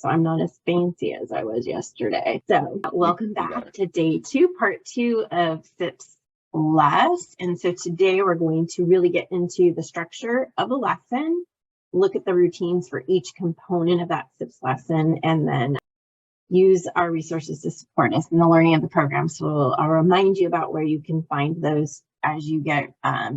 so I'm not as fancy as I was yesterday. So welcome back to day 2, part 2 of SIPPS LESS. And so today we're going to really get into the structure of a lesson, look at the routines for each component of that SIPPS lesson, and then use our resources to support us in the learning of the program. So I'll remind you about where you can find those as you get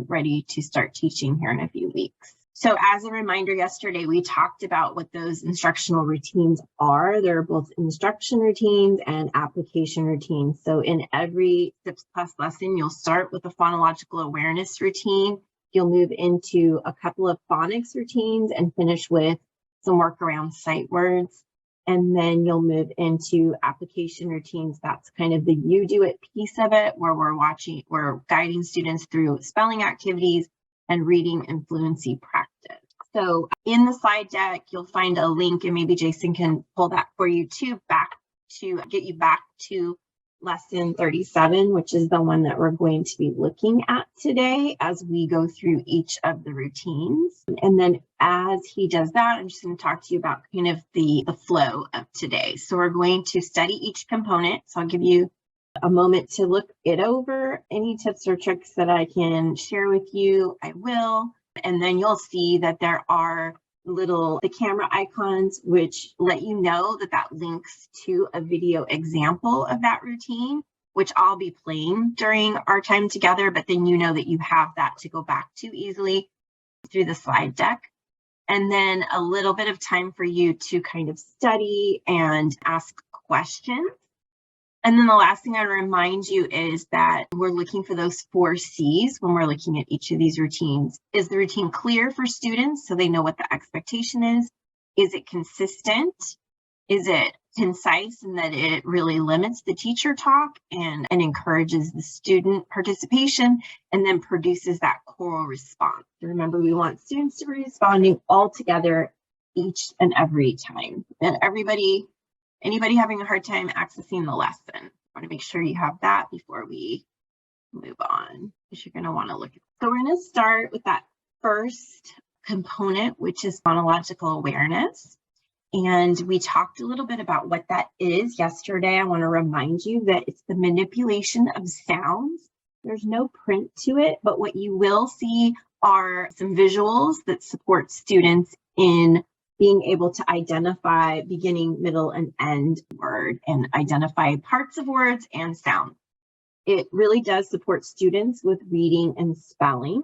ready to start teaching here in a few weeks. So as a reminder, yesterday we talked about what those instructional routines are. They're both instruction routines and application routines. So in every SIPPS class lesson, you'll start with a phonological awareness routine. You'll move into a couple of phonics routines and finish with some work around sight words. And then you'll move into application routines. That's kind of the you do it piece of it, where we're guiding students through spelling activities and reading and fluency practice. So in the slide deck, you'll find a link, and maybe Jason can pull that for you too, to get you back to lesson 37, which is the one that we're going to be looking at today as we go through each of the routines. And then as he does that, I'm just going to talk to you about kind of the flow of today. So we're going to study each component. So I'll give you a moment to look it over. Any tips or tricks that I can share with you, I will. And then you'll see that there are the camera icons, which let you know that links to a video example of that routine, which I'll be playing during our time together, but then you know that you have that to go back to easily through the slide deck. And then a little bit of time for you to kind of study and ask questions. And then the last thing I remind you is that we're looking for those 4 C's when we're looking at each of these routines. Is the routine clear for students so they know what the expectation is? Is it consistent? Is it concise in that it really limits the teacher talk and encourages the student participation, and then produces that choral response? Remember, we want students to be responding all together each and every time. And anybody having a hard time accessing the lesson, I want to make sure you have that before we move on, because you're going to want to look at it. So we're going to start with that first component, which is phonological awareness. And we talked a little bit about what that is yesterday. I want to remind you that it's the manipulation of sounds. There's no print to it, but what you will see are some visuals that support students in being able to identify beginning, middle, and end word, and identify parts of words and sounds. It really does support students with reading and spelling.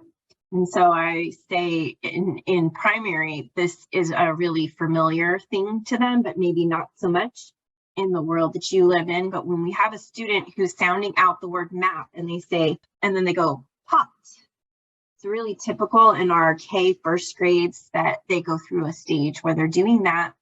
And so I say in primary, this is a really familiar thing to them, but maybe not so much in the world that you live in. But when we have a student who's sounding out the word map and then they go popped. It's really typical in our K first grades that they go through a stage where they're doing that.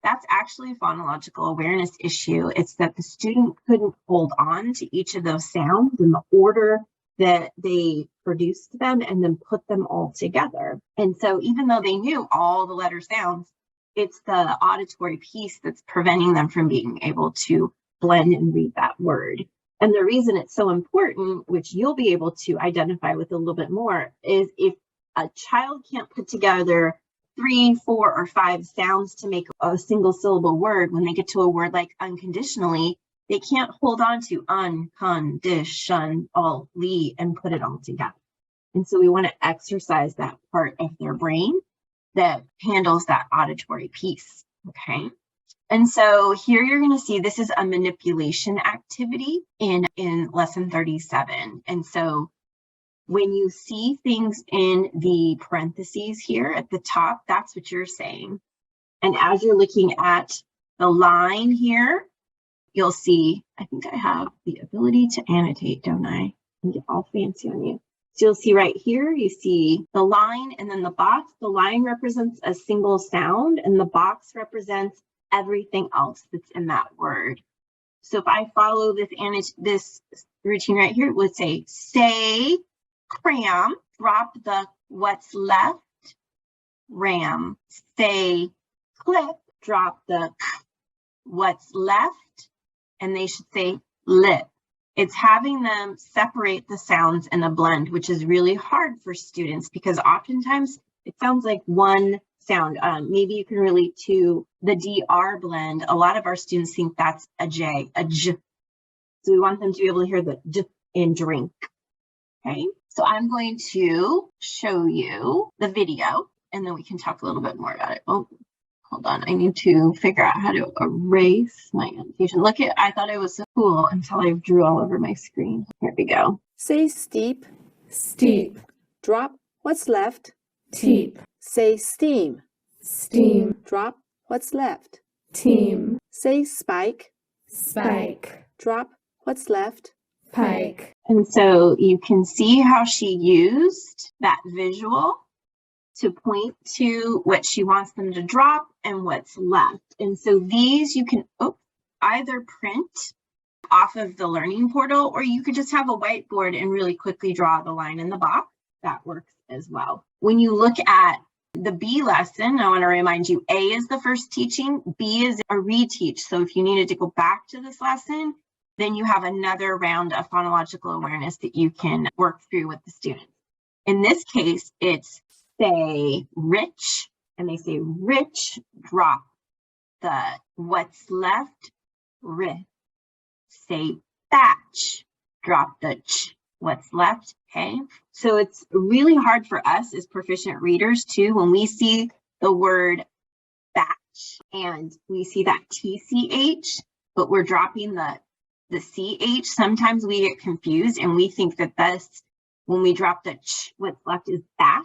That's actually a phonological awareness issue. It's that the student couldn't hold on to each of those sounds in the order that they produced them and then put them all together. And so even though they knew all the letter sounds, it's the auditory piece that's preventing them from being able to blend and read that word. And the reason it's so important, which you'll be able to identify with a little bit more, is if a child can't put together 3, 4, or 5 sounds to make a single syllable word, when they get to a word like unconditionally, they can't hold on to unconditionally and put it all together. And so we want to exercise that part of their brain that handles that auditory piece, okay? And so here you're going to see this is a manipulation activity in lesson 37. And so when you see things in the parentheses here at the top, that's what you're saying. And as you're looking at the line here, you'll see, I think I have the ability to annotate, don't I? And get all fancy on you. So you'll see right here, you see the line and then the box. The line represents a single sound and the box represents everything else that's in that word. So if I follow this routine right here, it would say cram, drop the what's left, ram, say clip, drop the what's left, and they should say lip. It's having them separate the sounds in a blend, which is really hard for students because oftentimes it sounds like one sound. Maybe you can relate to the DR blend. A lot of our students think that's a J, a J. So we want them to be able to hear the J in drink. Okay, so I'm going to show you the video and then we can talk a little bit more about it. Oh, hold on. I need to figure out how to erase my annotation. Look at, I thought it was so cool until I drew all over my screen. Here we go. Say steep, steep, drop what's left, teep, say steam, steam, drop what's left, team, say spike, spike, drop what's left, pike. And so you can see how she used that visual to point to what she wants them to drop and what's left. And so these you can either print off of the learning portal, or you could just have a whiteboard and really quickly draw the line in the box. That works as well. When you look at the B lesson, I want to remind you, A is the first teaching, B is a reteach. So if you needed to go back to this lesson, then you have another round of phonological awareness that you can work through with the students. In this case, it's say rich, and they say rich, drop the what's left, rich. Say batch, drop the ch, what's left, okay? So it's really hard for us as proficient readers too, when we see the word batch and we see that TCH, but we're dropping the CH, sometimes we get confused and we think that this, when we drop the ch, what's left is that,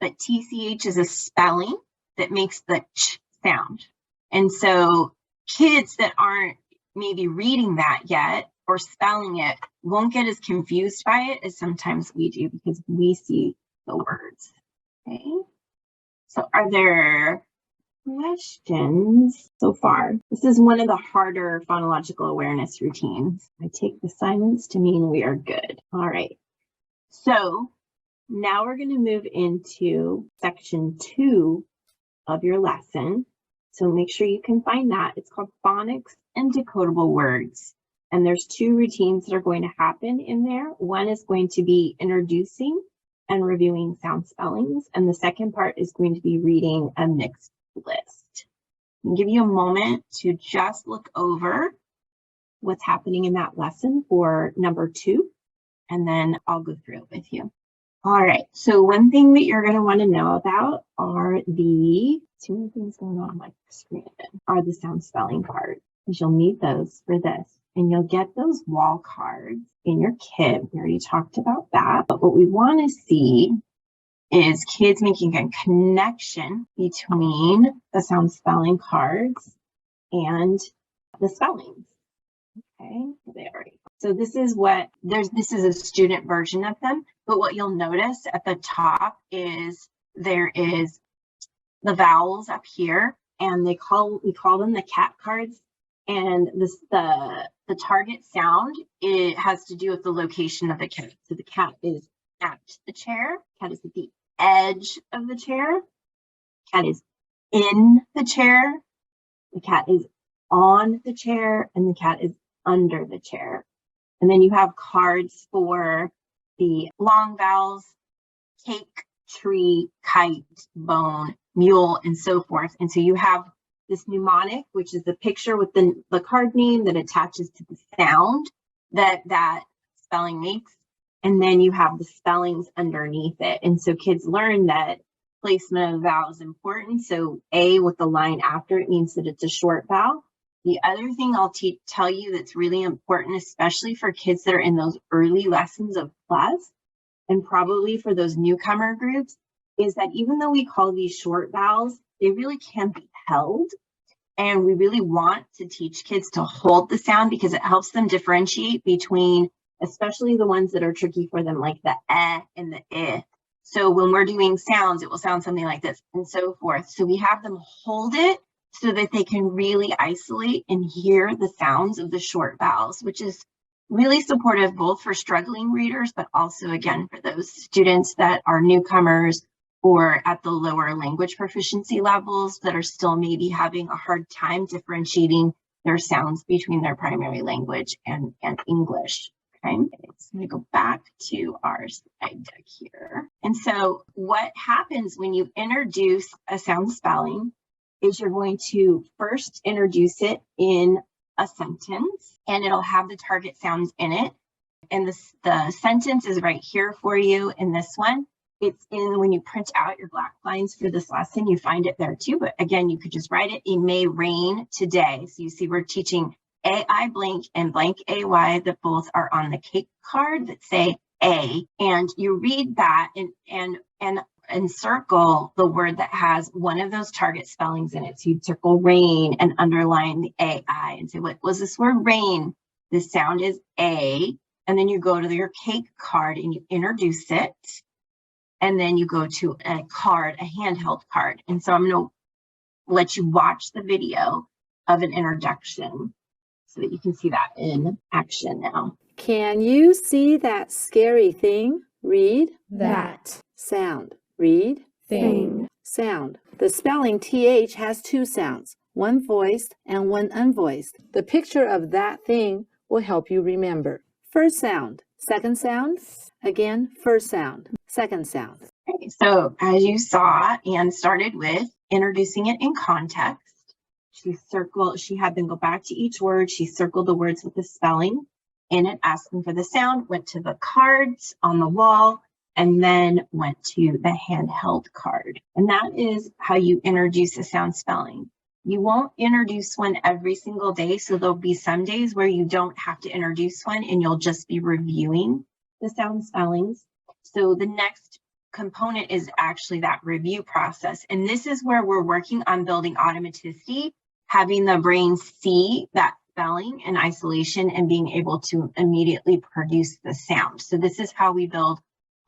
but TCH is a spelling that makes the ch sound. And so kids that aren't maybe reading that yet or spelling it won't get as confused by it as sometimes we do because we see the words. Okay, so are there questions so far? This is one of the harder phonological awareness routines. I take the silence to mean we are good. All right, so now we're going to move into section 2 of your lesson. So make sure you can find that. It's called Phonics and Decodable Words. And there's 2 routines that are going to happen in there. One is going to be introducing and reviewing sound spellings. And the second part is going to be reading a mixed list. I'll give you a moment to just look over what's happening in that lesson for number 2, and then I'll go through it with you. All right, so one thing that you're going to want to know about are the, too many things going on my screen, are the sound spelling cards, because you'll need those for this. And you'll get those wall cards in your kit. We already talked about that. But what we want to see is kids making a connection between the sound spelling cards and the spellings. Okay, there we go. So this is what this is a student version of them, but what you'll notice at the top is there is the vowels up here, and we call them the cat cards. And the target sound, it has to do with the location of the cat. So the cat is at the chair, cat is at the edge of the chair, cat is in the chair, the cat is on the chair, and the cat is under the chair. And then you have cards for the long vowels, cake, tree, kite, bone, mule, and so forth. And so you have this mnemonic, which is the picture with the card name that attaches to the sound that spelling makes. And then you have the spellings underneath it. And so kids learn that placement of vowel is important. So A with the line after it means that it's a short vowel. The other thing I'll tell you that's really important, especially for kids that are in those early lessons of plus, and probably for those newcomer groups, is that even though we call these short vowels, they really can be held. And we really want to teach kids to hold the sound because it helps them differentiate between, especially the ones that are tricky for them, like the eh and the I. So when we're doing sounds, it will sound something like this and so forth. So we have them hold it so that they can really isolate and hear the sounds of the short vowels, which is really supportive both for struggling readers, but also, again, for those students that are newcomers or at the lower language proficiency levels that are still maybe having a hard time differentiating their sounds between their primary language and English. Okay, so I'm going to go back to our slide deck here. And so what happens when you introduce a sound spelling is you're going to first introduce it in a sentence, and it'll have the target sounds in it. And the sentence is right here for you in this one. It's in when you print out your black lines for this lesson, you find it there too. But again, you could just write it, it may rain today. So you see we're teaching AI blank and blank AY that both are on the cake card that say A. And you read that and circle the word that has one of those target spellings in it. So you'd circle rain and underline the AI and say, what was this word rain? The sound is A. And then you go to your cake card and you introduce it. And then you go to a card, a handheld card. And so I'm going to let you watch the video of an introduction so that you can see that in action now. Can you see that scary thing? Read. That. Sound. Read. Thing. Sound. The spelling TH has two sounds, one voiced and one unvoiced. The picture of that thing will help you remember. First sound, second sound. Again, first sound, second sound. Okay, so as you saw, Anne started with introducing it in context. She had them go back to each word. She circled the words with the spelling in it, asking for the sound, went to the cards on the wall, and then went to the handheld card. And that is how you introduce a sound spelling. You won't introduce one every single day. So there'll be some days where you don't have to introduce one and you'll just be reviewing the sound spellings. So the next component is actually that review process. And this is where we're working on building automaticity, having the brain see that spelling in isolation and being able to immediately produce the sound. So this is how we build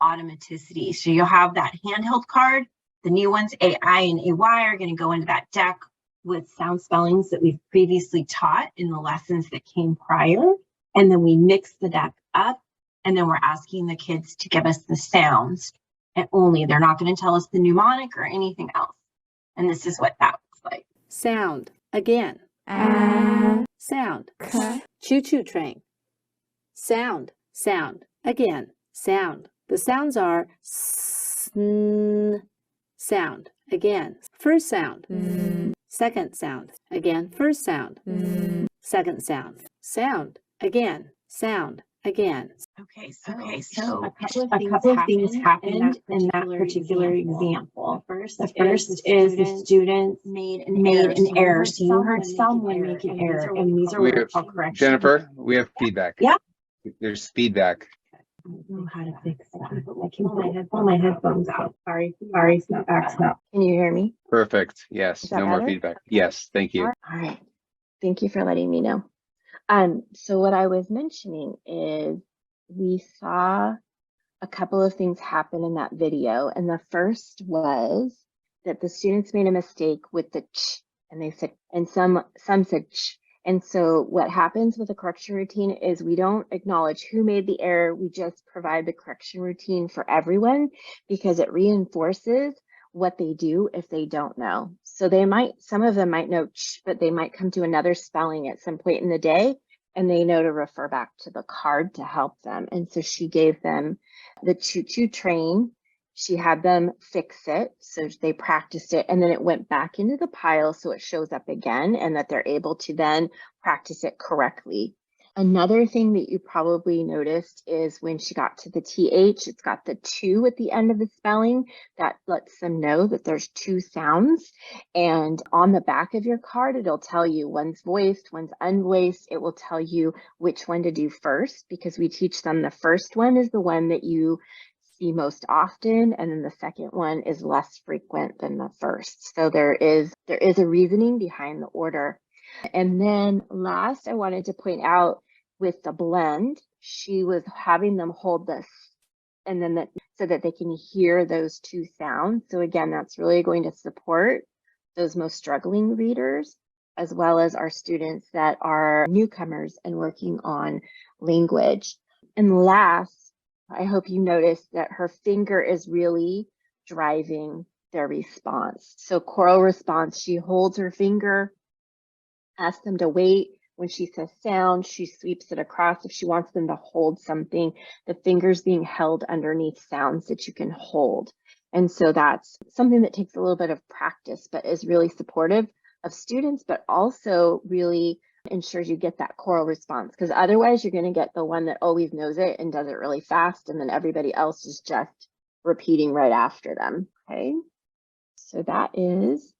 automaticity. So you'll have that handheld card. The new ones, AI and AY, are going to go into that deck with sound spellings that we've previously taught in the lessons that came prior. And then we mix the deck up, and then we're asking the kids to give us the sounds. And only, they're not going to tell us the mnemonic or anything else. And this is what that looks like. Sound. Again. Sound. Choo-choo train. Sound. Sound. Again. Sound. The sounds are sound. Again. First sound. Second sound. Again. First sound. Second sound. Sound. Again. Sound. Again. Okay, so a couple of things happened in that particular example. The first is the student made an error. So you heard someone make an error, and these are what are called corrections. Jennifer, we have feedback. Yeah. There's feedback. I don't know how to fix that. I can pull my headphones out. Sorry, snap. Can you hear me? Perfect. Yes. No more feedback. Yes. Thank you. All right. Thank you for letting me know. So what I was mentioning is we saw a couple of things happen in that video. And the first was that the students made a mistake with the ch, and they said, and some said ch. And so what happens with a correction routine is we don't acknowledge who made the error. We just provide the correction routine for everyone because it reinforces what they do if they don't know. So some of them might know ch, but they might come to another spelling at some point in the day and they know to refer back to the card to help them. And so she gave them the choo-choo train. She had them fix it. So they practiced it and then it went back into the pile so it shows up again and that they're able to then practice it correctly. Another thing that you probably noticed is when she got to the TH, it's got the 2 at the end of the spelling. That lets them know that there's 2 sounds. And on the back of your card, it'll tell you one's voiced, one's unvoiced. It will tell you which one to do first because we teach them the first one is the one that you see most often, and then the second one is less frequent than the first. So there is a reasoning behind the order. And then last, I wanted to point out with the blend, she was having them hold this and then so that they can hear those 2 sounds. So again, that's really going to support those most struggling readers, as well as our students that are newcomers and working on language. And last, I hope you noticed that her finger is really driving their response. So choral response, she holds her finger, asks them to wait when she says sound, she sweeps it across. If she wants them to hold something, the fingers being held underneath sounds that you can hold. And so that's something that takes a little bit of practice, but is really supportive of students, but also really ensures you get that choral response, because otherwise you're going to get the one that always knows it and does it really fast, and then everybody else is just repeating right after them. Okay, so that is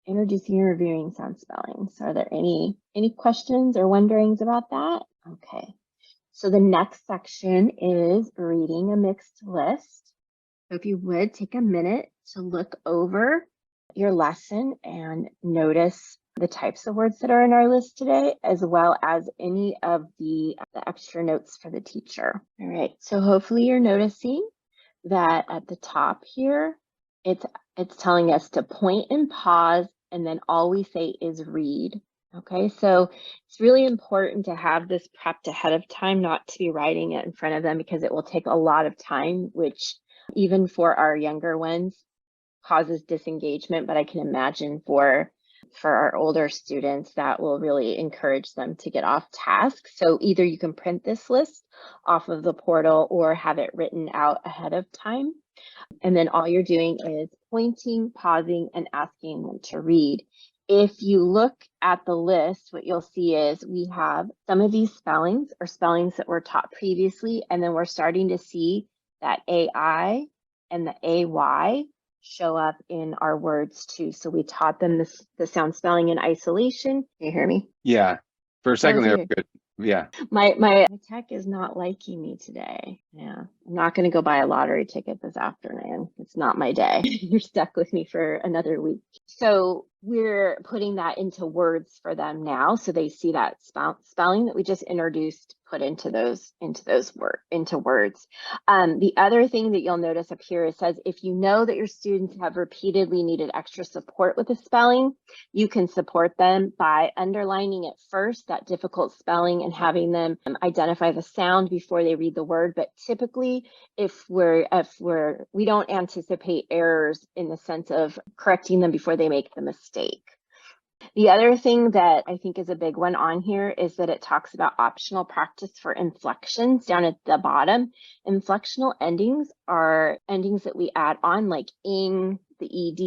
introducing and reviewing sound spelling. So are there any questions or wonderings about that? Okay, so the next section is reading a mixed list. So if you would take a minute to look over your lesson and notice the types of words that are in our list today, as well as any of the extra notes for the teacher. All right, so hopefully you're noticing that at the top here, it's telling us to point and pause, and then all we say is read. Okay, so it's really important to have this prepped ahead of time, not to be writing it in front of them, because it will take a lot of time, which even for our younger ones causes disengagement. But I can imagine for our older students, that will really encourage them to get off task. So either you can print this list off of the portal or have it written out ahead of time. And then all you're doing is pointing, pausing, and asking them to read. If you look at the list, what you'll see is we have some of these spellings or spellings that were taught previously, and then we're starting to see that AI and the AY show up in our words too. So we taught them the sound spelling in isolation. Can you hear me? Yeah. For a second there, Okay. good. Yeah. My tech is not liking me today. Yeah, I'm not going to go buy a lottery ticket this afternoon. It's not my day. You're stuck with me for another week. So we're putting that into words for them now, so they see that spelling that we just introduced put into words. The other thing that you'll notice up here, it says if you know that your students have repeatedly needed extra support with the spelling, you can support them by underlining it first, that difficult spelling, and having them identify the sound before they read the word. But typically, if we don't anticipate errors in the sense of correcting them before they make the mistake. The other thing that I think is a big one on here is that it talks about optional practice for inflections down at the bottom. Inflectional endings are endings that we add on, like ing, the ed,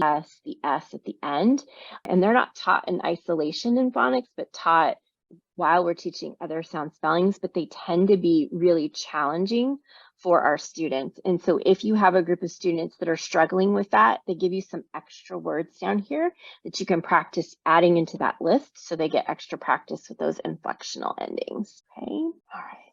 the s at the end. And they're not taught in isolation in phonics, but taught while we're teaching other sound spellings, but they tend to be really challenging for our students. And so if you have a group of students that are struggling with that, they give you some extra words down here that you can practice adding into that list, so they get extra practice with those inflectional endings. Okay, all right.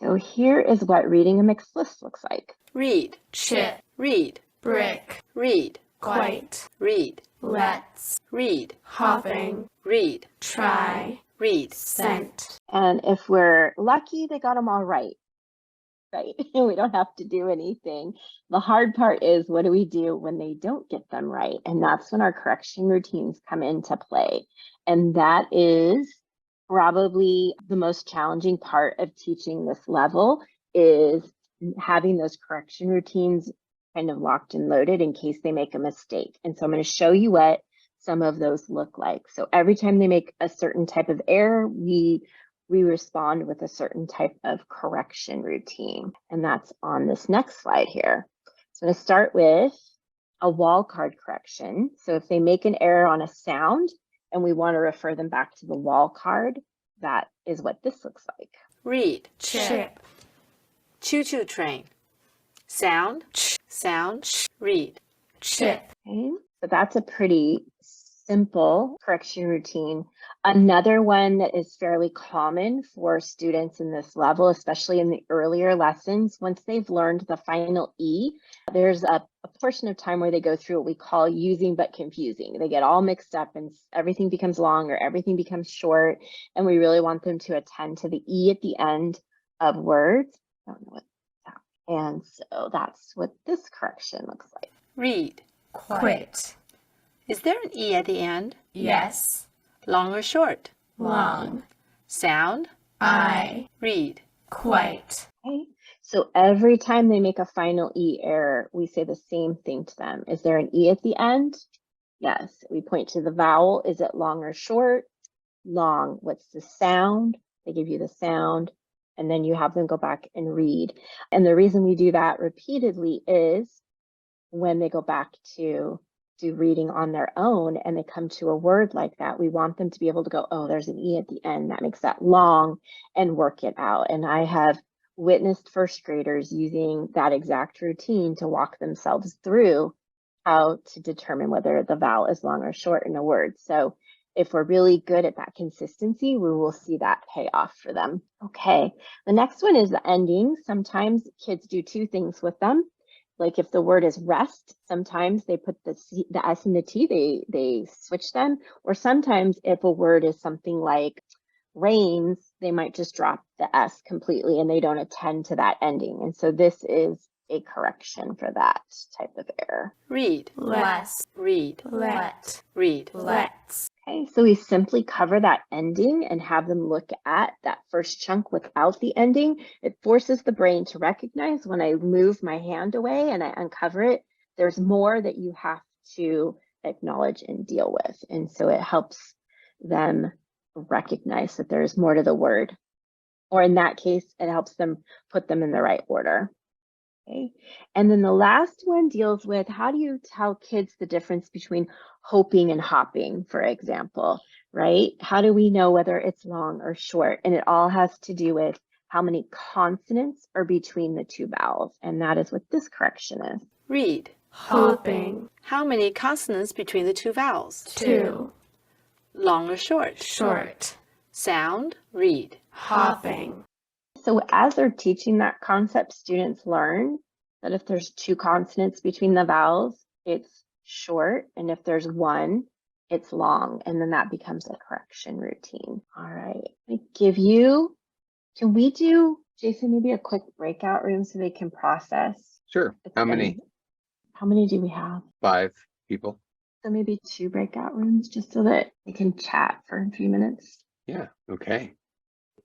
So here is what reading a mixed list looks like. Read, chip, read, brick, read, quite, read, let's, read, hopping, read, try, read, scent. And if we're lucky, they got them all right. Right, we don't have to do anything. The hard part is, what do we do when they don't get them right? And that's when our correction routines come into play. And that is probably the most challenging part of teaching this level, is having those correction routines kind of locked and loaded in case they make a mistake. And so I'm going to show you what some of those look like. So every time they make a certain type of error, we respond with a certain type of correction routine. And that's on this next slide here. So I'm going to start with a wall card correction. So if they make an error on a sound and we want to refer them back to the wall card, that is what this looks like. read, Chip, choo-choo train, sound, sound, read, chip, Okay, so that's a pretty simple correction routine. Another one that is fairly common for students in this level, especially in the earlier lessons, once they've learned the final E, there's a portion of time where they go through what we call using but confusing. They get all mixed up and everything becomes long or everything becomes short, and we really want them to attend to the E at the end of words. I don't know what that. And so that's what this correction looks like. read. quit, Is there an E at the end? yes, Long or short? long, Sound, I, read, quite, Okay, so every time they make a final E error, we say the same thing to them. Is there an E at the end? Yes. We point to the vowel. Is it long or short? long? What's the sound? They give you the sound, and then you have them go back and read. And the reason we do that repeatedly is when they go back to do reading on their own and they come to a word like that, we want them to be able to go, oh, there's an E at the end, that makes that long, and work it out. And I have witnessed first graders using that exact routine to walk themselves through how to determine whether the vowel is long or short in a word. So if we're really good at that consistency, we will see that pay off for them. Okay, the next one is the ending. Sometimes kids do two things with them. Like if the word is rest, sometimes they put the S and the T, they switch them. Or sometimes if a word is something like rains, they might just drop the S completely and they don't attend to that ending. And so this is a correction for that type of error. Read, less, read, let, read. let's. Okay, so we simply cover that ending and have them look at that first chunk without the ending. It forces the brain to recognize when I move my hand away and I uncover it, there's more that you have to acknowledge and deal with. And so it helps them recognize that there's more to the word. Or in that case, it helps them put them in the right order. Okay. And then the last one deals with how do you tell kids the difference between hoping and hopping, for example, right? How do we know whether it's long or short? And it all has to do with how many consonants are between the two vowels. And that is what this correction is. Read. Hoping. How many consonants between the two vowels? 2. Long or short? Short. Sound, read. Hopping. So as they're teaching that concept, students learn that if there's 2 consonants between the vowels, it's short. And if there's 1, it's long. And then that becomes a correction routine. All right. Can we do, Jason, maybe a quick breakout room so they can process? Sure. How many? How many do we have? 5 people. So maybe 2 breakout rooms just so that they can chat for a few minutes. Yeah. Okay.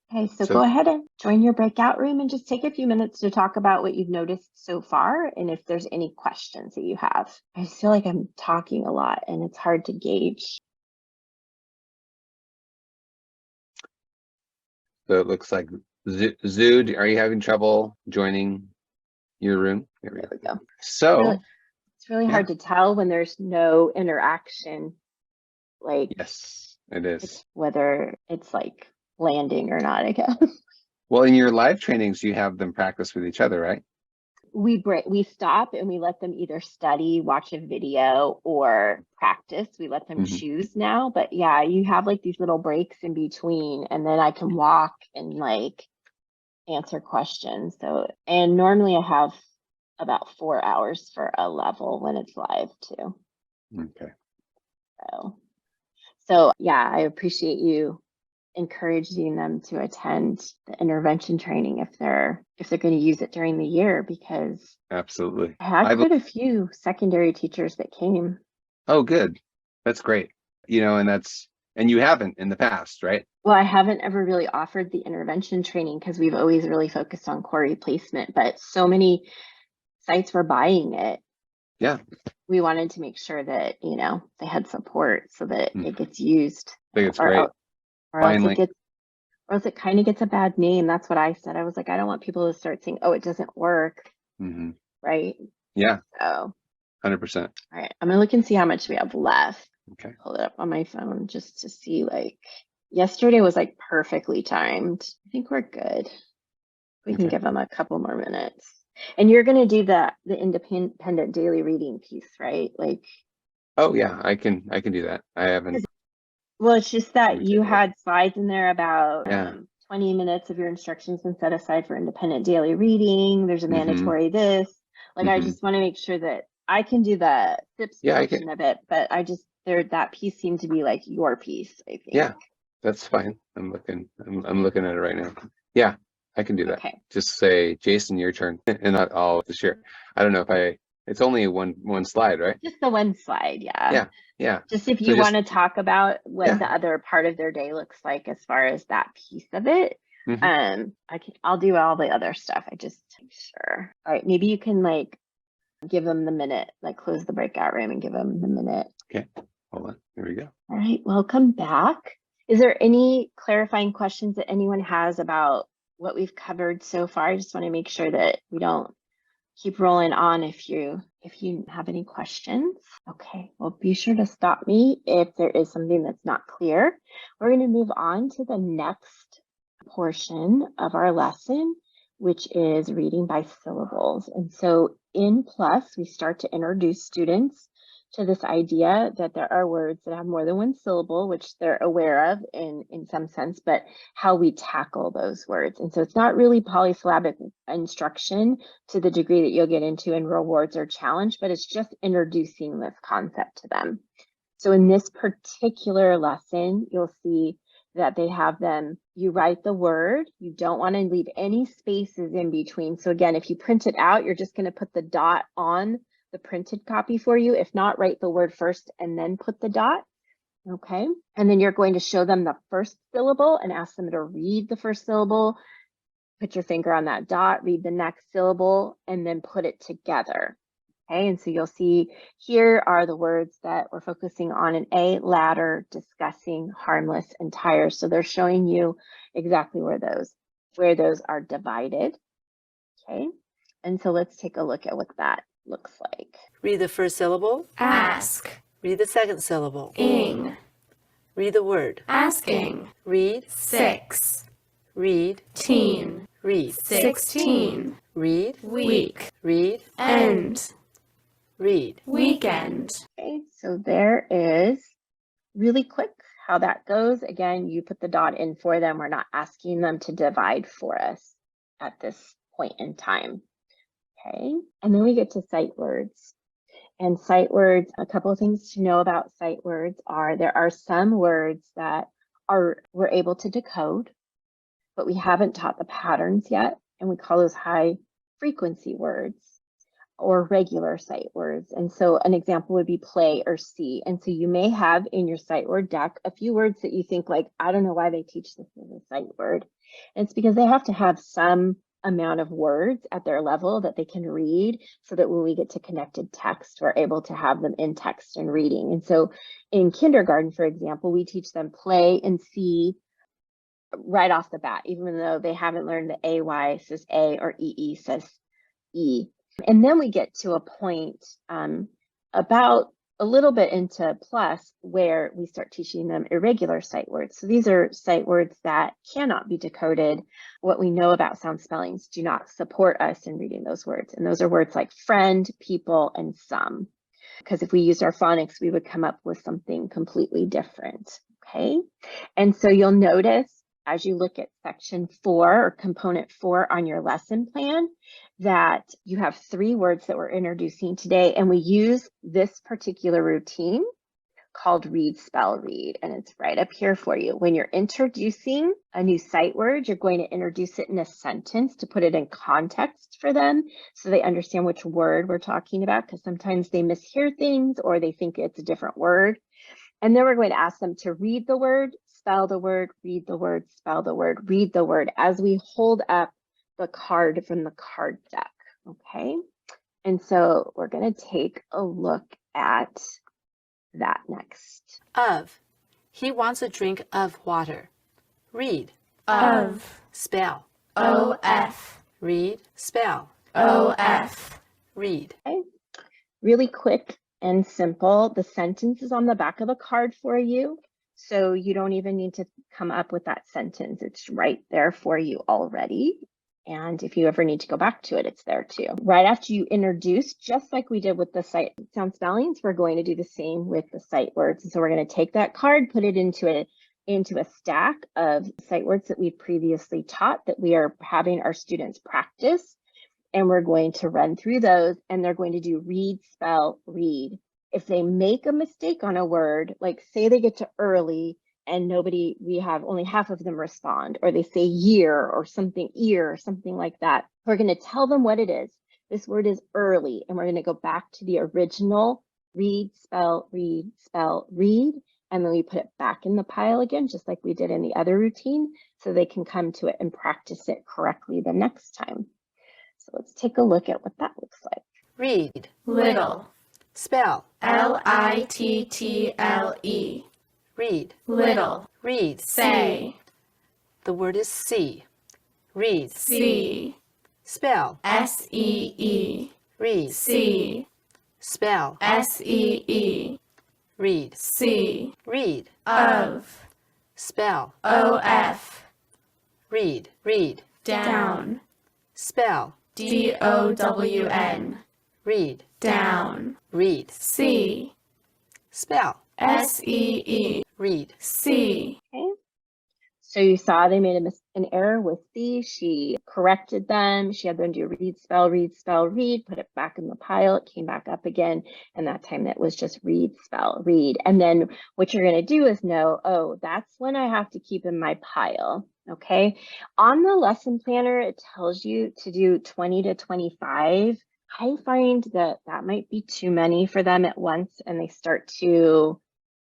Okay, so go ahead and join your breakout room and just take a few minutes to talk about what you've noticed so far and if there's any questions that you have. I just feel like I'm talking a lot and it's hard to gauge. So it looks like Zood, are you having trouble joining your room? There we go. So it's really hard to tell when there's no interaction. Like yes, it is. Whether it's like landing or not, I guess. Well, in your live trainings, you have them practice with each other, right? We stop and we let them either study, watch a video, or practice. We let them choose now. But yeah, you have like these little breaks in between, and then I can walk and like answer questions. So, and normally I have about 4 hours for a level when it's live too. Okay. So yeah, I appreciate you encouraging them to attend the intervention training if they're going to use it during the year, because absolutely I had quite a few secondary teachers that came. Oh, good. That's great. You know, and you haven't in the past, right? Well, I haven't ever really offered the intervention training because we've always really focused on core replacement, but so many sites were buying it. Yeah. We wanted to make sure that, you know, they had support so that it gets used. I think it's great. Or else it kind of gets a bad name. That's what I said. I was like, I don't want people to start saying, oh, it doesn't work. Right? Yeah. So 100%. All right. I'm gonna look and see how much we have left. Okay. Pull it up on my phone just to see, like, yesterday was like perfectly timed. I think we're good. We can give them a couple more minutes. And you're gonna do the independent daily reading piece, right? Like, oh yeah, I can do that. I haven't. Well, it's just that you had slides in there about 20 minutes of your instructions been set aside for independent daily reading. There's a mandatory this. Like, I just want to make sure that I can do the SIPPS portion of it, but that piece seemed to be like your piece, I think. Yeah, that's fine. I'm looking at it right now. Yeah, I can do that. Okay. Just say, Jason, your turn, and not all to share. I don't know if it's only one slide, right? Just the one slide, yeah. Yeah. Just if you want to talk about what the other part of their day looks like as far as that piece of it, I'll do all the other stuff. I just sure. All right, maybe you can like give them the minute, like close the breakout room and give them the minute. Okay, hold on. Here we go. All right, welcome back. Is there any clarifying questions that anyone has about what we've covered so far? I just want to make sure that we don't keep rolling on if you have any questions. Okay, well, be sure to stop me if there is something that's not clear. We're going to move on to the next portion of our lesson, which is reading by syllables. And so in Plus, we start to introduce students to this idea that there are words that have more than one syllable, which they're aware of in some sense, but how we tackle those words. And so it's not really polysyllabic instruction to the degree that you'll get into in rewards or challenge, but it's just introducing this concept to them. So in this particular lesson, you'll see that they have them, you write the word, you don't want to leave any spaces in between. So again, if you print it out, you're just going to put the dot on the printed copy for you. If not, write the word first and then put the dot. Okay. And then you're going to show them the first syllable and ask them to read the first syllable. Put your finger on that dot, read the next syllable, and then put it together. Okay. And so you'll see here are the words that we're focusing on in A: ladder, discussing, harmless, and tire. So they're showing you exactly where those are divided. Okay. And so let's take a look at what that looks like. Read the first syllable. Ask. Read the second syllable. Ing. Read the word. Asking. Read. 6. Read. Teen. Read. 16. Read. Week. Read. End. Read. Weekend. Okay, so there is really quick how that goes. Again, you put the dot in for them. We're not asking them to divide for us at this point in time. Okay, and then we get to sight words. And sight words, a couple of things to know about sight words are there are some words that we're able to decode, but we haven't taught the patterns yet. And we call those high frequency words or regular sight words. And so an example would be play or see. And so you may have in your sight word deck a few words that you think like, I don't know why they teach this as a sight word. And it's because they have to have some amount of words at their level that they can read so that when we get to connected text, we're able to have them in text and reading. And so in kindergarten, for example, we teach them play and see right off the bat, even though they haven't learned the AY says A or EE says E. And then we get to a point about a little bit into Plus where we start teaching them irregular sight words. So these are sight words that cannot be decoded. What we know about sound spellings do not support us in reading those words. And those are words like friend, people, and some. Because if we used our phonics, we would come up with something completely different. Okay. And so you'll notice as you look at section 4 or component 4 on your lesson plan, that you have 3 words that we're introducing today. And we use this particular routine called read, spell, read. And it's right up here for you. When you're introducing a new sight word, you're going to introduce it in a sentence to put it in context for them so they understand which word we're talking about, because sometimes they mishear things or they think it's a different word. And then we're going to ask them to read the word, spell the word, read the word, spell the word, read the word as we hold up the card from the card deck, okay? And so we're going to take a look at that next. Of. He wants a drink of water. Read. Of. Spell. OF. Read. Spell. OF. Read. Okay. Really quick and simple. The sentence is on the back of the card for you. So you don't even need to come up with that sentence. It's right there for you already. And if you ever need to go back to it, it's there too. Right after you introduce, just like we did with the sound spellings, we're going to do the same with the sight words. And so we're going to take that card, put it into a stack of sight words that we've previously taught that we are having our students practice. And we're going to run through those and they're going to do read, spell, read. If they make a mistake on a word, like say they get to early and we have only half of them respond, or they say year or something, ear or something like that, we're going to tell them what it is. This word is early, and we're going to go back to the original read, spell, read, and then we put it back in the pile again, just like we did in the other routine, so they can come to it and practice it correctly the next time. So let's take a look at what that looks like. Read. Little. Spell. LITTLE. Read. little, Read. say, The word is see. Read. see, Spell. S-E-E, Read. see, Spell. S-E-E, Read. see, Read. of, Spell. O-F, Read. Read. down, Spell. D-O-W-N, Read. down, Read. see, Spell. S-E-E, Read. see, Okay. So you saw they made an error with C. She corrected them. She had them do read, spell, read, put it back in the pile. It came back up again. And that time it was just read, spell, read. And then what you're going to do is know, oh, that's when I have to keep in my pile. Okay. On the lesson planner, it tells you to do 20 to 25. I find that that might be too many for them at once and they start to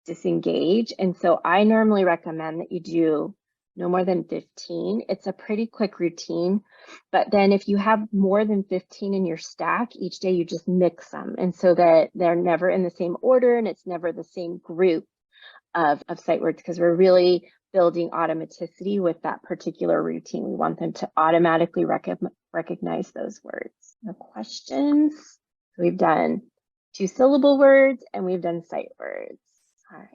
disengage. And so I normally recommend that you do no more than 15. It's a pretty quick routine, but then if you have more than 15 in your stack, each day you just mix them. And so that they're never in the same order and it's never the same group of sight words, because we're really building automaticity with that particular routine. We want them to automatically recognize those words. No questions. So we've done 2 syllable words and we've done sight words. All right.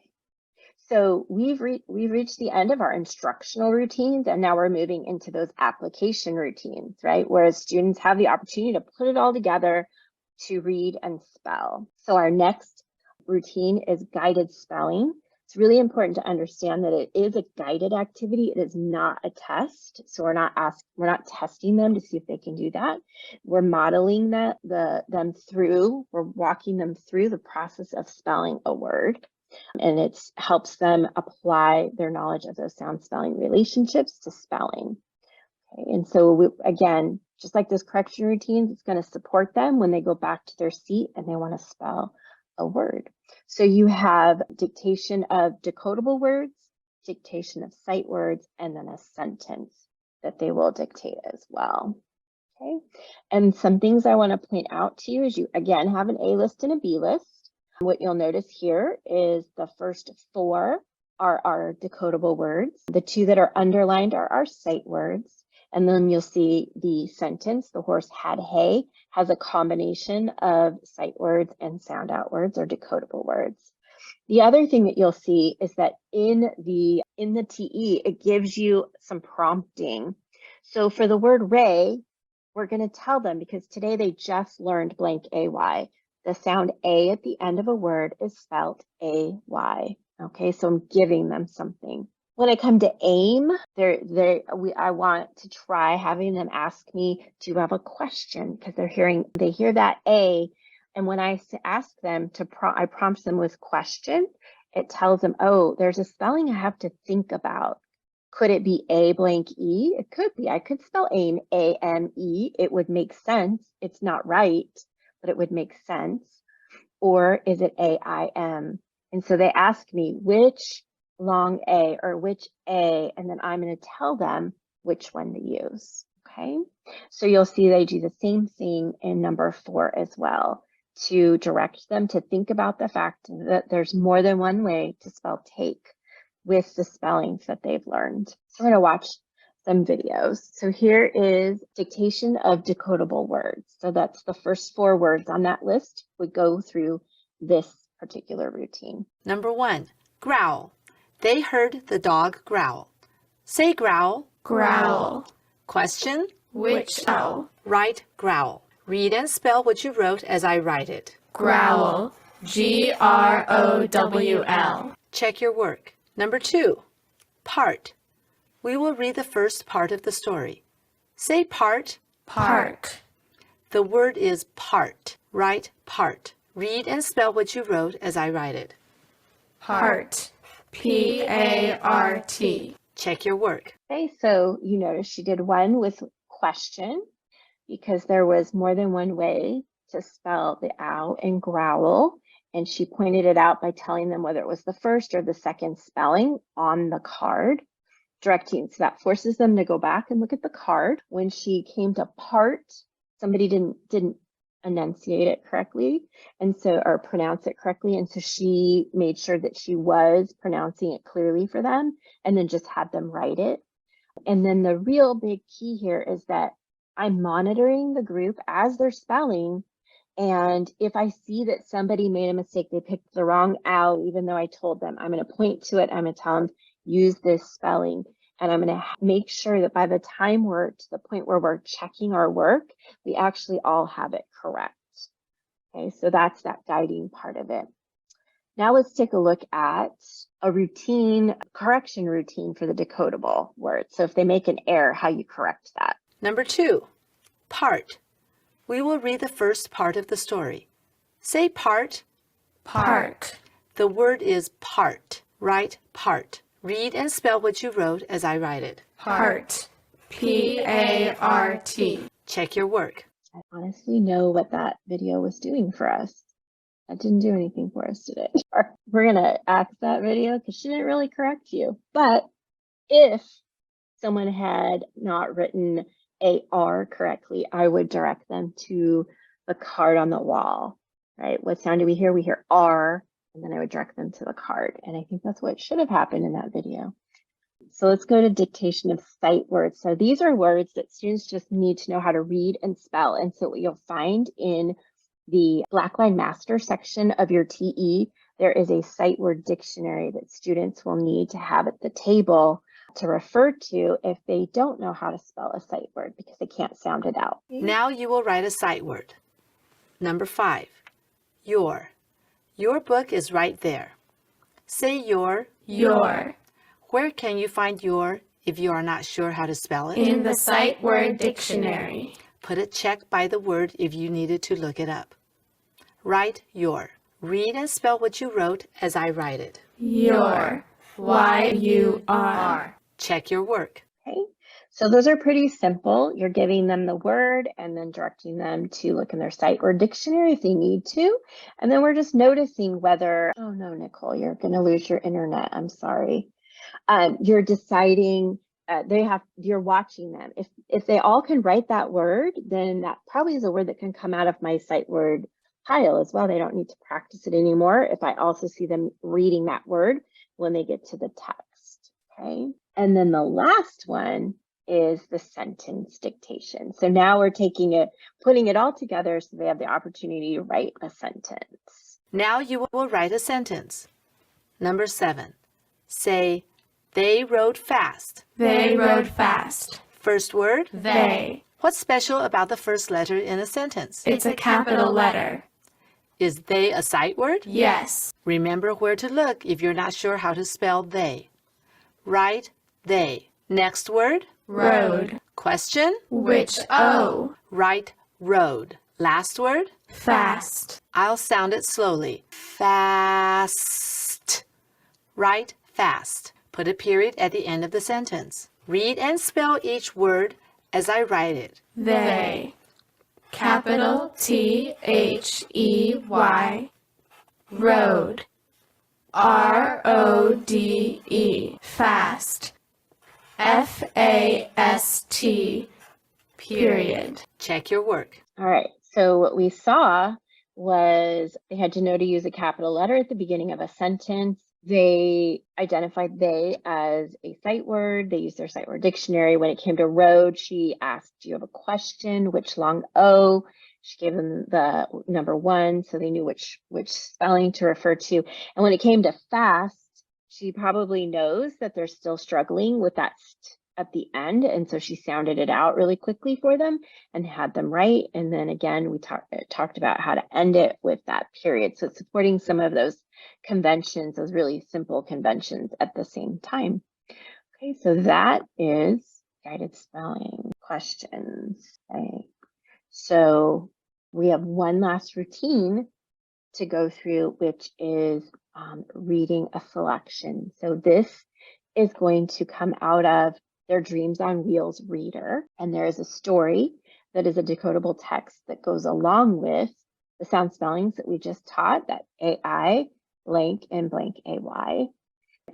So we've reached the end of our instructional routines, and now we're moving into those application routines, right? Whereas students have the opportunity to put it all together to read and spell. So our next routine is guided spelling. It's really important to understand that it is a guided activity. It is not a test. So we're not testing them to see if they can do that. We're modeling them through, we're walking them through the process of spelling a word. And it helps them apply their knowledge of those sound spelling relationships to spelling. Okay. And so again, just like those correction routines, it's going to support them when they go back to their seat and they want to spell a word. So you have dictation of decodable words, dictation of sight words, and then a sentence that they will dictate as well. Okay. And some things I want to point out to you is you again have an A list and a B list. What you'll notice here is the first 4 are our decodable words. The 2 that are underlined are our sight words. And then you'll see the sentence, the horse had hay, has a combination of sight words and sound out words or decodable words. The other thing that you'll see is that in the TE, it gives you some prompting. So for the word ray, we're going to tell them, because today they just learned blank AY. The sound A at the end of a word is spelled AY. Okay, so I'm giving them something. When I come to aim, I want to try having them ask me, do you have a question? Because they hear that A, and when I ask them I prompt them with question, it tells them, oh, there's a spelling I have to think about. Could it be A blank E? It could be. I could spell aim A-M-E. It would make sense. It's not right, but it would make sense. Or is it A-I-M? And so they ask me which long A or which A, and then I'm going to tell them which one to use. Okay, so you'll see they do the same thing in number 4 as well, to direct them to think about the fact that there's more than one way to spell take with the spellings that they've learned. So we're going to watch some videos. So here is dictation of decodable words. So that's the first 4 words on that list would go through this particular routine. Number 1, growl. They heard the dog growl. Say growl. growl, Question. which O, Write growl. Read and spell what you wrote as I write it. growl, G-R-O-W-L, Check your work. Number 2, part. We will read the first part of the story. Say part. part, The word is part. Write part. Read and spell what you wrote as I write it. part, P-A-R-T, Check your work. Okay, so you notice she did one with question because there was more than one way to spell the ow in growl. And she pointed it out by telling them whether it was the first or the second spelling on the card. Directing, so that forces them to go back and look at the card. When she came to part, somebody didn't enunciate it correctly or pronounce it correctly. And so she made sure that she was pronouncing it clearly for them and then just had them write it. And then the real big key here is that I'm monitoring the group as they're spelling. And if I see that somebody made a mistake, they picked the wrong ow, even though I told them, I'm going to point to it. I'm going to tell them, use this spelling. And I'm going to make sure that by the time we're to the point where we're checking our work, we actually all have it correct. Okay, so that's that guiding part of it. Now let's take a look at a correction routine for the decodable words. So if they make an error, how you correct that. Number 2, part. We will read the first part of the story. Say part. Part. The word is part. Write part. Read and spell what you wrote as I write it. Part. P-A-R-T. Check your work. I honestly know what that video was doing for us. That didn't do anything for us today. We're going to ask that video because she didn't really correct you. But if someone had not written AR correctly, I would direct them to the card on the wall, right? What sound do we hear? We hear R, and then I would direct them to the card. And I think that's what should have happened in that video. So let's go to dictation of sight words. So these are words that students just need to know how to read and spell. And so what you'll find in the Blackline Master section of your TE, there is a sight word dictionary that students will need to have at the table to refer to if they don't know how to spell a sight word because they can't sound it out. Now you will write a sight word. Number 5, your. Your book is right there. Say your. Your. Where can you find your if you are not sure how to spell it? In the sight word dictionary. Put a check by the word if you needed to look it up. Write your. Read and spell what you wrote as I write it. Your. Y-U-R. Check your work. Okay, so those are pretty simple. You're giving them the word and then directing them to look in their sight word dictionary if they need to. And then we're just noticing whether, oh no, Nicole, you're going to lose your internet. I'm sorry. You're deciding, you're watching them. If they all can write that word, then that probably is a word that can come out of my sight word pile as well. They don't need to practice it anymore if I also see them reading that word when they get to the text, okay? And then the last one is the sentence dictation. So now we're taking it, putting it all together so they have the opportunity to write a sentence. Now you will write a sentence. Number 7, say, they rode fast. They rode fast. First word, They. What's special about the first letter in a sentence? It's a capital letter. Is they a sight word? Yes. Remember where to look if you're not sure how to spell they. Write they. Next word, Road. question, Which O. write road. Last word, Fast. I'll sound it slowly. Fast. Write fast. Put a period at the end of the sentence. Read and spell each word as I write it. They. Capital T-H-E-Y. Road. R-O-D-E. Fast. F-A-S-T. Period. Check your work. All right, so what we saw was they had to know to use a capital letter at the beginning of a sentence. They identified they as a sight word. They used their sight word dictionary. When it came to road, she asked, do you have a question? Which long O? She gave them the number 1, so they knew which spelling to refer to. And when it came to fast, she probably knows that they're still struggling with that st at the end. And so she sounded it out really quickly for them and had them write. And then again, we talked about how to end it with that period. So it's supporting some of those conventions, those really simple conventions at the same time. Okay, so that is guided spelling questions. Okay, so we have one last routine to go through, which is reading a selection. So this is going to come out of their Dreams on Wheels reader. And there is a story that is a decodable text that goes along with the sound spellings that we just taught, that AI, blank and blank AY.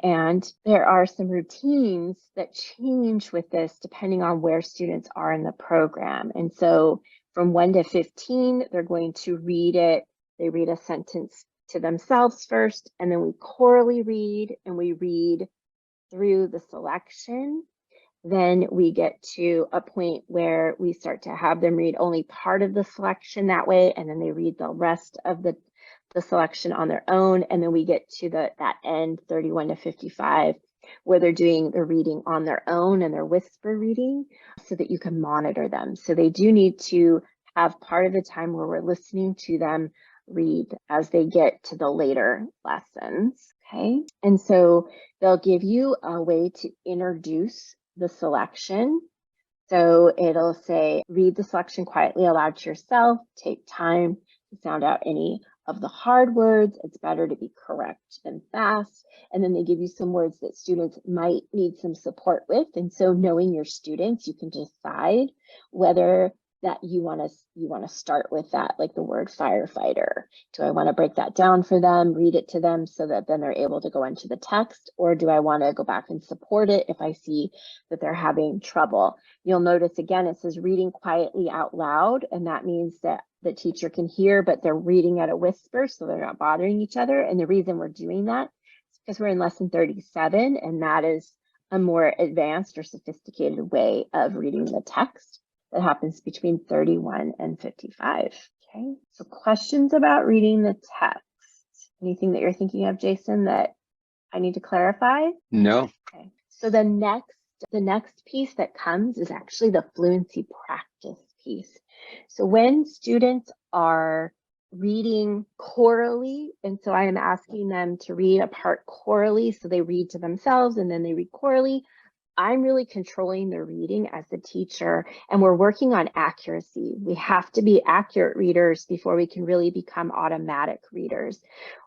And there are some routines that change with this depending on where students are in the program. And so From 1 to 15, they're going to read it. They read a sentence to themselves first, and then we chorally read, and we read through the selection. Then we get to a point where we start to have them read only part of the selection that way, and then they read the rest of the selection on their own. And then we get to that end, 31 to 55, where they're doing the reading on their own and their whisper reading so that you can monitor them. So they do need to have part of the time where we're listening to them read as they get to the later lessons, okay? And so they'll give you a way to introduce the selection. So it'll say, read the selection quietly aloud to yourself, take time to sound out any of the hard words. It's better to be correct than fast. And then they give you some words that students might need some support with. And so knowing your students, you can decide whether that you want to start with that, like the word firefighter. Do I want to break that down for them, read it to them so that then they're able to go into the text, or do I want to go back and support it if I see that they're having trouble? You'll notice again, it says reading quietly out loud, and that means that the teacher can hear, but they're reading at a whisper, so they're not bothering each other. And the reason we're doing that is because we're in lesson 37, and that is a more advanced or sophisticated way of reading the text that happens between 31 and 55. Okay, so questions about reading the text? Anything that you're thinking of, Jason, that I need to clarify? No. Okay, so the next piece that comes is actually the fluency practice piece. So when students are reading chorally, and so I am asking them to read a part chorally, so they read to themselves and then they read chorally, I'm really controlling the reading as the teacher, and we're working on accuracy. We have to be accurate readers before we can really become automatic readers.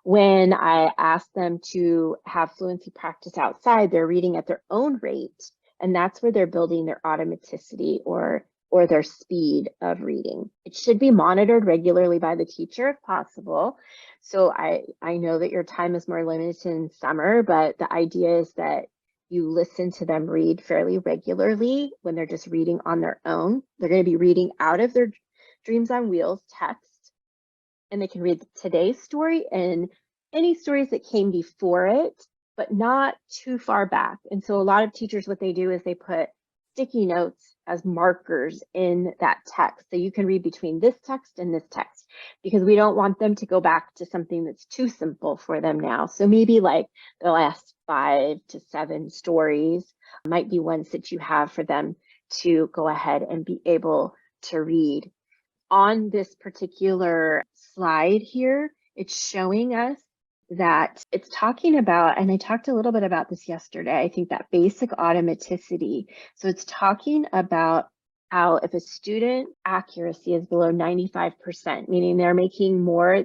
When I ask them to have fluency practice outside, they're reading at their own rate, and that's where they're building their automaticity or their speed of reading. It should be monitored regularly by the teacher if possible. So I know that your time is more limited in summer, but the idea is that you listen to them read fairly regularly when they're just reading on their own. They're going to be reading out of their Dreams on Wheels text, and they can read today's story and any stories that came before it, but not too far back. And so a lot of teachers, what they do is they put sticky notes as markers in that text. So you can read between this text and this text, because we don't want them to go back to something that's too simple for them now. So maybe like the last 5 to 7 stories might be ones that you have for them to go ahead and be able to read. On this particular slide here, it's showing us that it's talking about, and I talked a little bit about this yesterday, I think that basic automaticity. So it's talking about how if a student accuracy is below 95%, meaning they're making more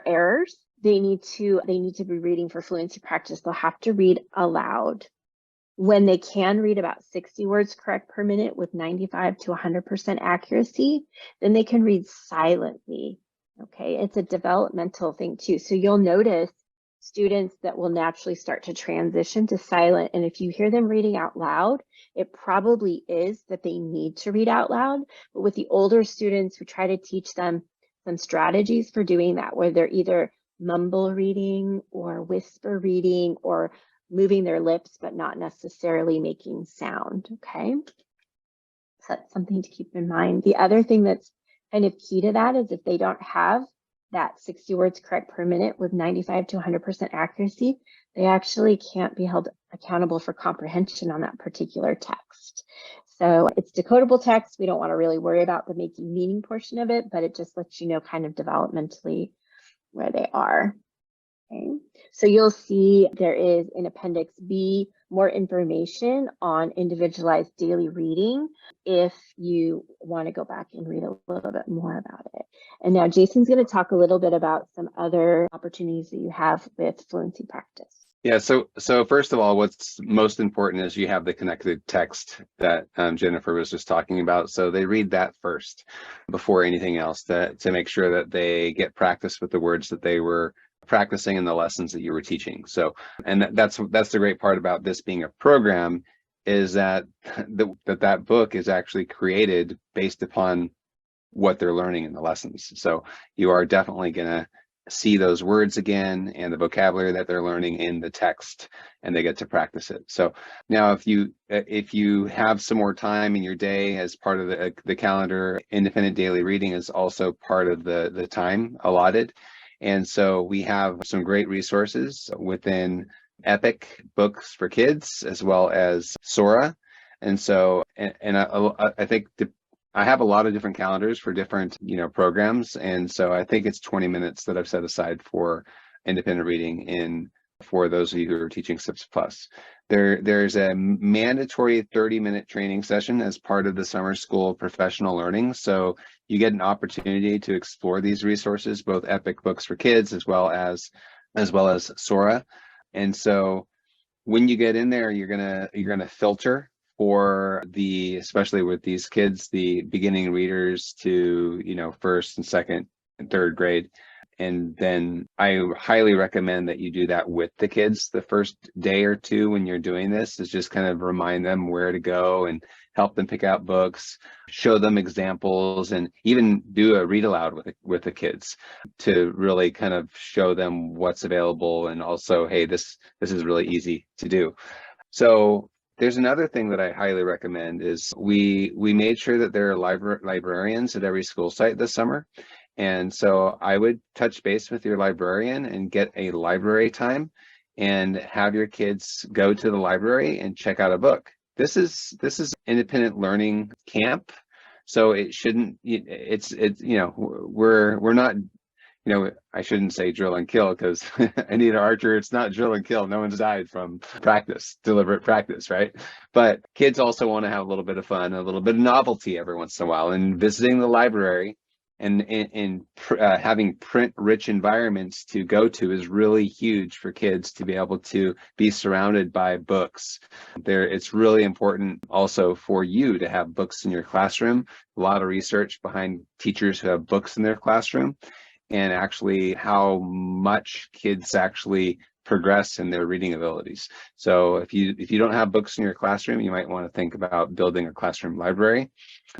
errors, they need to be reading for fluency practice. They'll have to read aloud. When they can read about 60 words correct per minute with 95 to 100% accuracy, then they can read silently. Okay, it's a developmental thing too. So you'll notice students that will naturally start to transition to silent. And if you hear them reading out loud, it probably is that they need to read out loud. But with the older students, we try to teach them some strategies for doing that, where they're either mumble reading or whisper reading or moving their lips, but not necessarily making sound. Okay, so that's something to keep in mind. The other thing that's kind of key to that is if they don't have that 60 words correct per minute with 95 to 100% accuracy, they actually can't be held accountable for comprehension on that particular text. So it's decodable text. We don't want to really worry about the making meaning portion of it, but it just lets you know kind of developmentally where they are. Okay, so you'll see there is in Appendix B more information on individualized daily reading if you want to go back and read a little bit more about it. And now Jason's going to talk a little bit about some other opportunities that you have with fluency practice. Yeah, so first of all, what's most important is you have the connected text that Jennifer was just talking about. So they read that first before anything else to make sure that they get practice with the words that they were practicing in the lessons that you were teaching. So, and that's the great part about this being a program, is that that book is actually created based upon what they're learning in the lessons. So you are definitely going to see those words again and the vocabulary that they're learning in the text, and they get to practice it. So now if you have some more time in your day as part of the calendar, independent daily reading is also part of the time allotted. And so we have some great resources within Epic Books for Kids as well as Sora. And so, and I think I have a lot of different calendars for different, programs. And so I think it's 20 minutes that I've set aside for independent reading for those of you who are teaching SIPPS Plus. There's a mandatory 30-minute training session as part of the summer school professional learning. So you get an opportunity to explore these resources, both Epic Books for Kids as well as Sora. And so when you get in there, you're gonna filter for especially with these kids, the beginning readers to, first and second and third grade. And then I highly recommend that you do that with the kids the first day or two when you're doing this, is just kind of remind them where to go and help them pick out books, show them examples, and even do a read aloud with the kids to really kind of show them what's available. And also, hey, this is really easy to do. So there's another thing that I highly recommend is we made sure that there are librarians at every school site this summer. And so I would touch base with your librarian and get a library time and have your kids go to the library and check out a book. This is independent learning camp. So it shouldn't, we're not, I shouldn't say drill and kill, because Anita Archer, it's not drill and kill. No one's died from deliberate practice, right? But kids also want to have a little bit of fun, a little bit of novelty every once in a while. And visiting the library and having print-rich environments to go to is really huge for kids to be able to be surrounded by books. It's really important also for you to have books in your classroom. A lot of research behind teachers who have books in their classroom, and actually how much kids actually progress in their reading abilities. So if you don't have books in your classroom, you might want to think about building a classroom library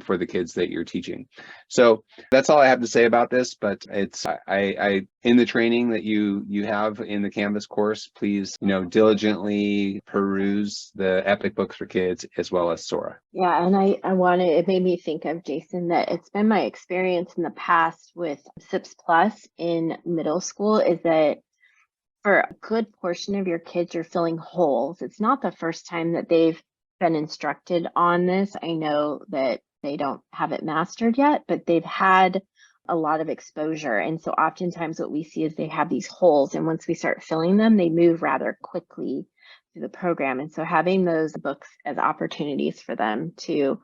for the kids that you're teaching. So that's all I have to say about this, but it's I in the training that you have in the Canvas course, please diligently peruse the Epic Books for Kids as well as Sora. Yeah, and it made me think of, Jason, that it's been my experience in the past with SIPPS Plus in middle school is that for a good portion of your kids, you're filling holes. It's not the first time that they've been instructed on this. I know that they don't have it mastered yet, but they've had a lot of exposure. And so oftentimes what we see is they have these holes, and once we start filling them, they move rather quickly through the program. And so having those books as opportunities for them to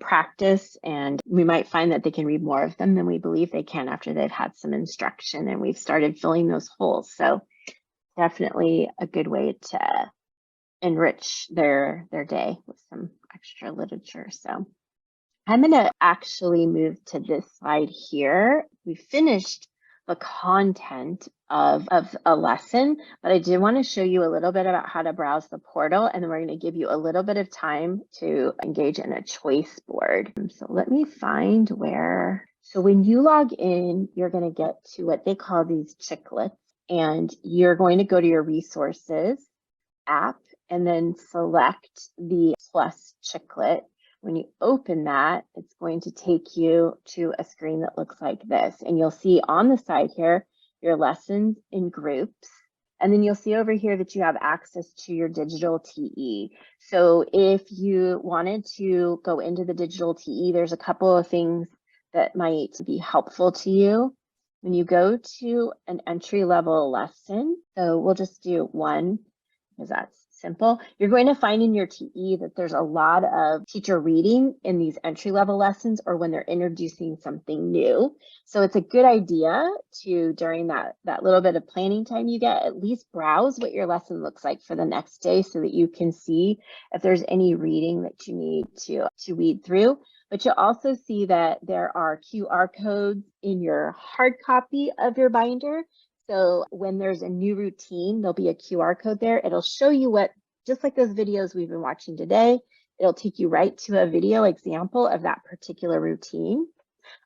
practice, and we might find that they can read more of them than we believe they can after they've had some instruction and we've started filling those holes. So definitely a good way to enrich their day with some extra literature. So I'm going to actually move to this slide here. We finished the content of a lesson, but I did want to show you a little bit about how to browse the portal, and then we're going to give you a little bit of time to engage in a choice board. So let me find where. So when you log in, you're going to get to what they call these chiclets, and you're going to go to your resources app and then select the plus chiclet. When you open that, it's going to take you to a screen that looks like this. And you'll see on the side here, your lessons in groups. And then you'll see over here that you have access to your digital TE. So if you wanted to go into the digital TE, there's a couple of things that might be helpful to you. When you go to an entry-level lesson, so we'll just do one because that's simple. You're going to find in your TE that there's a lot of teacher reading in these entry-level lessons or when they're introducing something new. So it's a good idea to, during that little bit of planning time you get, at least browse what your lesson looks like for the next day so that you can see if there's any reading that you need to read through. But you'll also see that there are QR codes in your hard copy of your binder. So when there's a new routine, there'll be a QR code there. It'll show you what just like those videos we've been watching today. It'll take you right to a video example of that particular routine.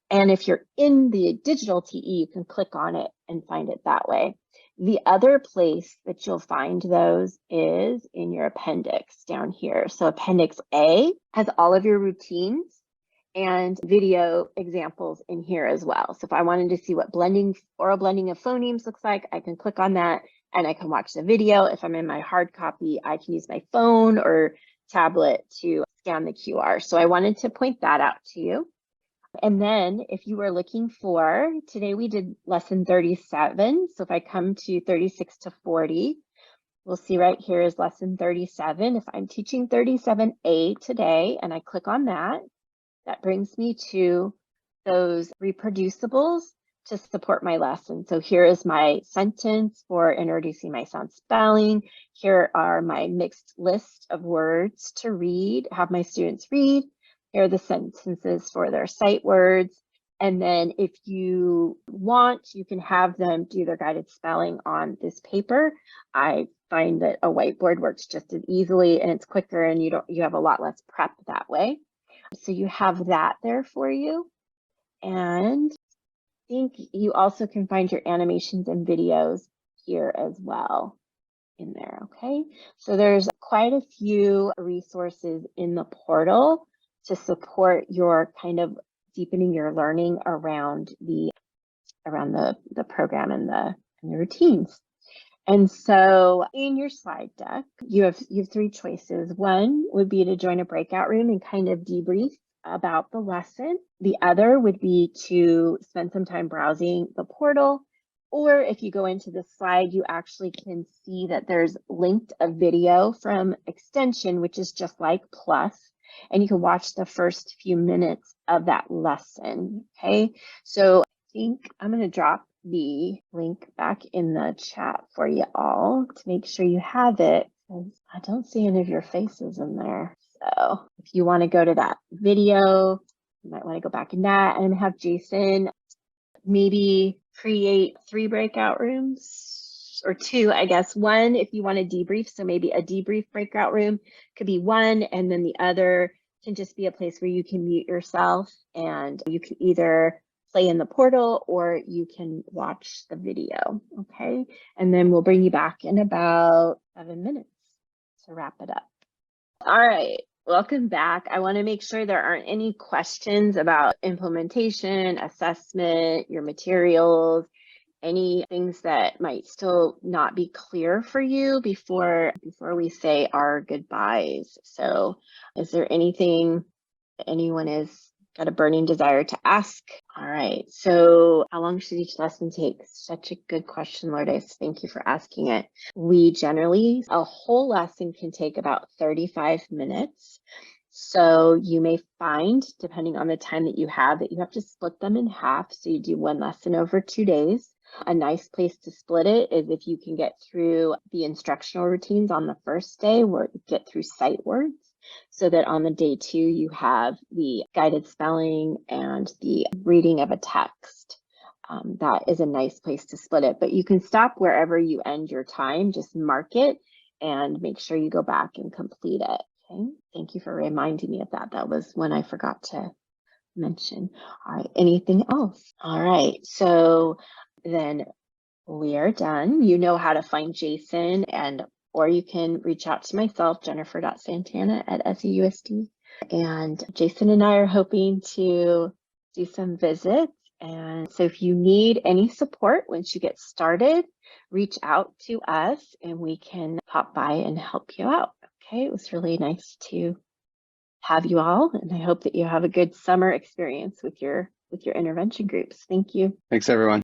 And if you're in the digital TE, you can click on it and find it that way. The other place that you'll find those is in your appendix down here. So Appendix A has all of your routines and video examples in here as well. So if I wanted to see what oral blending of phonemes looks like, I can click on that and I can watch the video. If I'm in my hard copy, I can use my phone or tablet to scan the QR. So I wanted to point that out to you. And then if you were looking for, today we did lesson 37. So if I come to 36 to 40, we'll see right here is lesson 37. If I'm teaching 37A today and I click on that, that brings me to those reproducibles to support my lesson. So here is my sentence for introducing my sound spelling. Here are my mixed list of words to read, have my students read. Here are the sentences for their sight words. And then if you want, you can have them do their guided spelling on this paper. I find that a whiteboard works just as easily and it's quicker and you have a lot less prep that way. So you have that there for you. And I think you also can find your animations and videos here as well in there, okay? So there's quite a few resources in the portal to support your kind of deepening your learning around the program and the routines. And so in your slide deck, you have 3 choices. One would be to join a breakout room and kind of debrief about the lesson. The other would be to spend some time browsing the portal. Or if you go into the slide, you actually can see that there's linked a video from Extension, which is just like Plus, and you can watch the first few minutes of that lesson, okay? So I think I'm gonna drop the link back in the chat for you all to make sure you have it, because I don't see any of your faces in there. So if you want to go to that video, you might want to go back in that and have Jason maybe create 3 breakout rooms or 2, I guess. One, if you want to debrief, so maybe a debrief breakout room could be one, and then the other can just be a place where you can mute yourself and you can either play in the portal or you can watch the video, okay? And then we'll bring you back in about 7 minutes to wrap it up. All right, welcome back. I want to make sure there aren't any questions about implementation, assessment, your materials, any things that might still not be clear for you before we say our goodbyes. So is there anything that anyone has got a burning desire to ask? All right, so how long should each lesson take? Such a good question, Lourdes. Thank you for asking it. We generally, a whole lesson can take about 35 minutes. So you may find, depending on the time that you have to split them in half. So you do 1 lesson over 2 days. A nice place to split it is if you can get through the instructional routines on the first day, or get through sight words, so that on the day 2, you have the guided spelling and the reading of a text. That is a nice place to split it, but you can stop wherever you end your time, just mark it and make sure you go back and complete it. Okay, thank you for reminding me of that. That was one I forgot to mention. All right, anything else? All right, so then we are done. You know how to find Jason, or you can reach out to myself, jennifer.santana@seusd. And Jason and I are hoping to do some visits. And so if you need any support once you get started, reach out to us and we can pop by and help you out. Okay, it was really nice to have you all, and I hope that you have a good summer experience with your intervention groups. Thank you. Thanks, everyone.